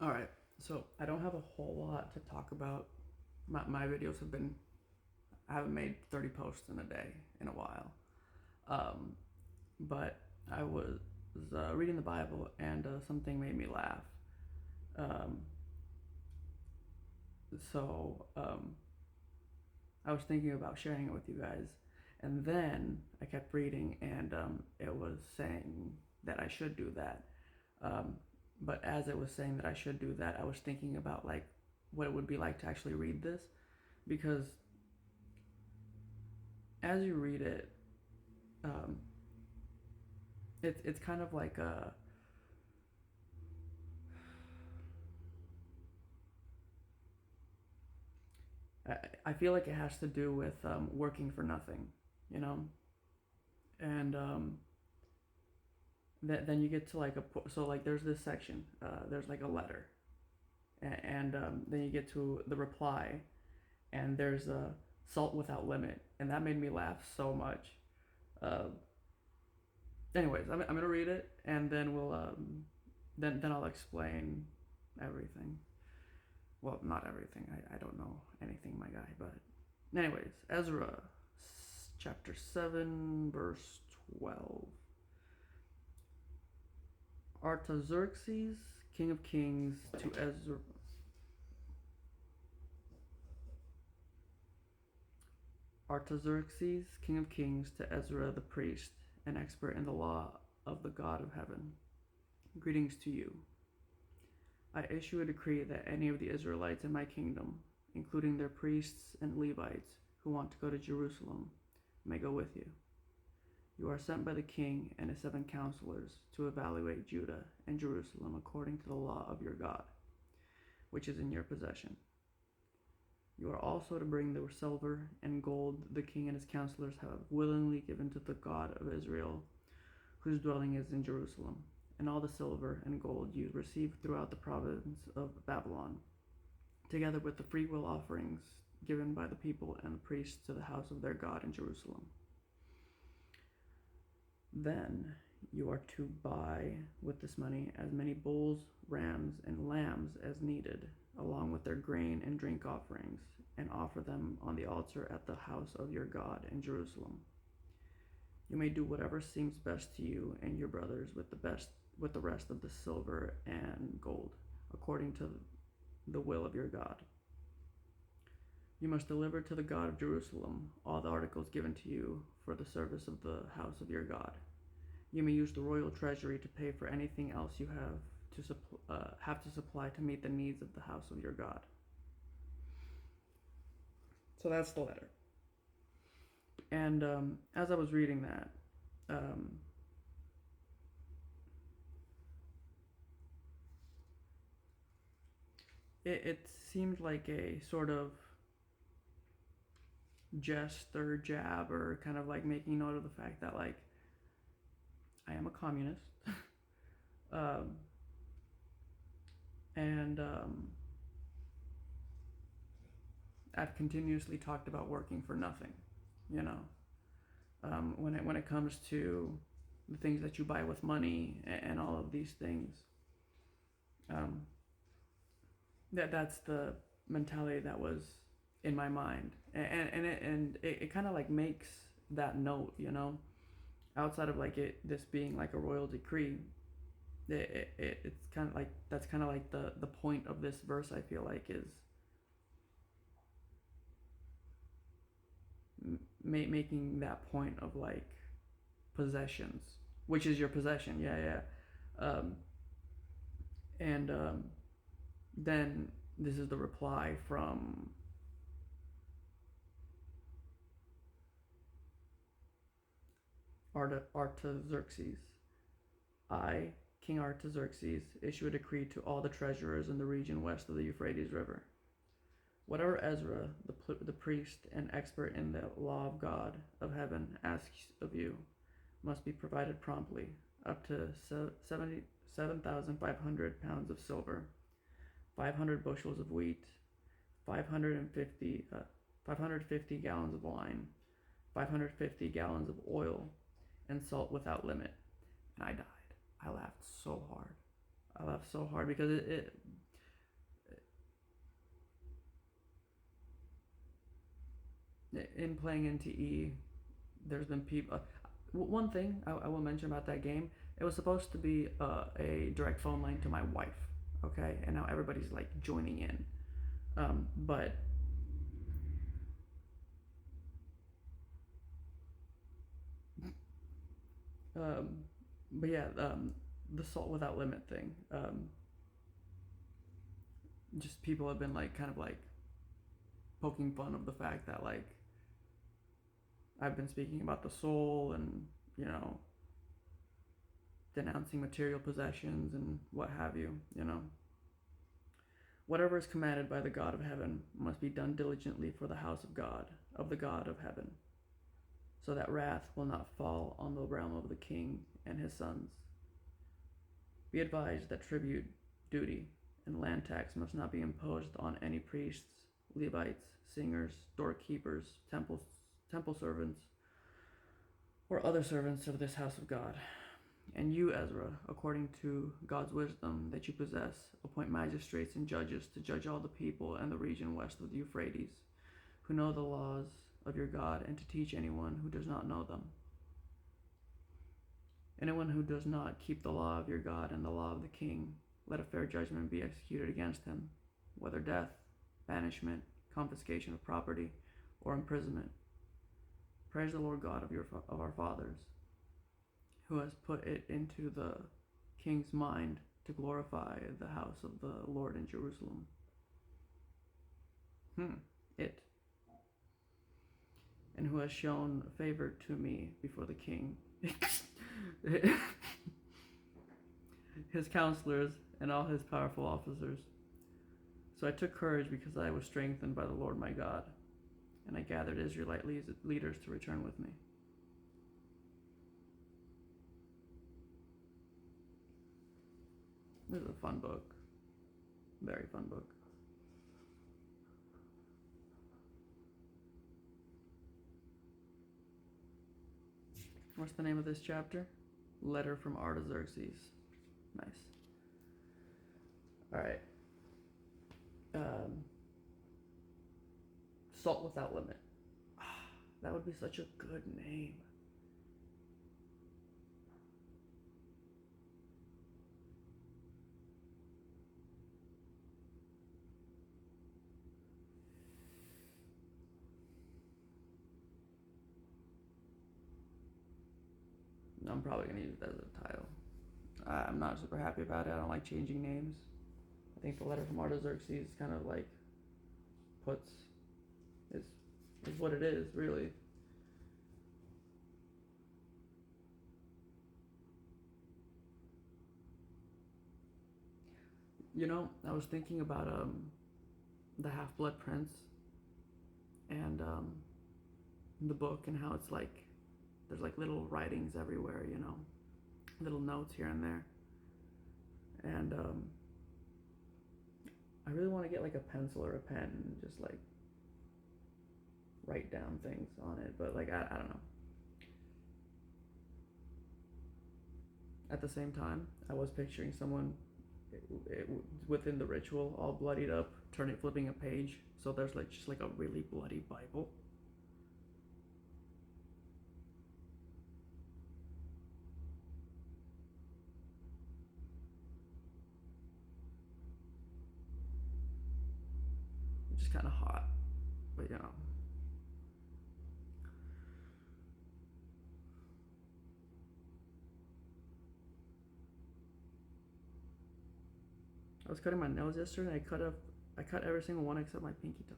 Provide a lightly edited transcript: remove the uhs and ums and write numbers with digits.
All right. So I don't have a whole lot to talk about. My videos have been, I haven't made 30 posts in a day in a while. Um, but I was reading the Bible and something made me laugh. Um, so I was thinking about sharing it with you guys. And then I kept reading and it was saying that I should do that. Um, but as it was saying that I should do that, I was thinking about like what it would be like to actually read this because as you read it, um, it's kind of like I feel like it has to do with working for nothing, you know, and then you get to like so like there's this section, there's like a letter, and then you get to the reply, and there's a salt without limit, and that made me laugh so much. Uh, Anyways, I'm gonna read it, and then then I'll explain everything. Well, not everything. I don't know anything, my guy. But anyways, Ezra, chapter 7, verse 12. Artaxerxes, king of kings, to Ezra. Artaxerxes, king of kings, to Ezra the priest, an expert in the law of the God of heaven. Greetings to you. I issue a decree that any of the Israelites in my kingdom, including their priests and Levites, who want to go to Jerusalem, may go with you. You are sent by the king and his 7 counselors to evaluate Judah and Jerusalem according to the law of your God, which is in your possession. You are also to bring the silver and gold the king and his counselors have willingly given to the God of Israel, whose dwelling is in Jerusalem, and all the silver and gold you received throughout the province of Babylon, together with the freewill offerings given by the people and the priests to the house of their God in Jerusalem. Then you are to buy with this money as many bulls, rams, and lambs as needed, along with their grain and drink offerings, and offer them on the altar at the house of your God in Jerusalem. You may do whatever seems best to you and your brothers with the rest of the silver and gold, according to the will of your God. You must deliver to the God of Jerusalem all the articles given to you for the service of the house of your God. You may use the royal treasury to pay for anything else you have to supply to meet the needs of the house of your God. So that's the letter. And as I was reading that, um, it seemed like a sort of jest or jab or kind of like making note of the fact that like I am a communist, um, and I've continuously talked about working for nothing, you know. When it comes to the things that you buy with money and all of these things, um, that's the mentality that was in my mind, and it kind of like makes that note, you know, outside of like this being like a royal decree. It's kind of like that's kind of like the point of this verse. I feel like is making that point of like possessions, which is your possession. Yeah, yeah. And then this is the reply from Artaxerxes. I, King Artaxerxes, issue a decree to all the treasurers in the region west of the Euphrates River. Whatever Ezra, the priest and expert in the law of God of heaven, asks of you must be provided promptly, up to 7,500 pounds of silver, 500 bushels of wheat, 550, 550 gallons of wine, 550 gallons of oil, and salt without limit. And I died. I laughed so hard. I laughed so hard because in playing NTE, there's been people. One thing I will mention about that game, it was supposed to be a direct phone line to my wife, okay, and now everybody's like joining in, but um, but yeah, the Salt Without Limit thing, just people have been like kind of like poking fun of the fact that like I've been speaking about the soul and you know denouncing material possessions and what have you, you know. Whatever is commanded by the God of heaven must be done diligently for the house of the God of heaven, so that wrath will not fall on the realm of the king and his sons. Be advised that tribute, duty, and land tax must not be imposed on any priests, Levites, singers, doorkeepers, temple servants, or other servants of this house of God. And you, Ezra, according to God's wisdom that you possess, appoint magistrates and judges to judge all the people and the region west of the Euphrates, who know the laws of your God, and to teach anyone who does not know them. Anyone who does not keep the law of your God and the law of the king, let a fair judgment be executed against him, whether death, banishment, confiscation of property, or imprisonment. Praise the Lord God of our fathers, who has put it into the king's mind to glorify the house of the Lord in Jerusalem. It. And who has shown favor to me before the king, his counselors, and all his powerful officers. So I took courage because I was strengthened by the Lord my God, and I gathered Israelite leaders to return with me. This is a fun book. Very fun book. What's the name of this chapter? Letter from Artaxerxes. Nice. Alright. Salt Without Limit. That would be such a good name. I'm probably going to use it as a title. I'm not super happy about it. I don't like changing names. I think the Letter from Artaxerxes kind of like puts is what it is, really. You know, I was thinking about the Half Blood Prince and the book and how it's like there's like little writings everywhere, you know, little notes here and there, and I really want to get like a pencil or a pen and just like write down things on it, but like I don't know. At the same time, I was picturing someone within the ritual, all bloodied up, flipping a page. So there's like just like a really bloody Bible. Which is kind of hot, but you know. I was cutting my nails yesterday. I cut every single one except my pinky toe.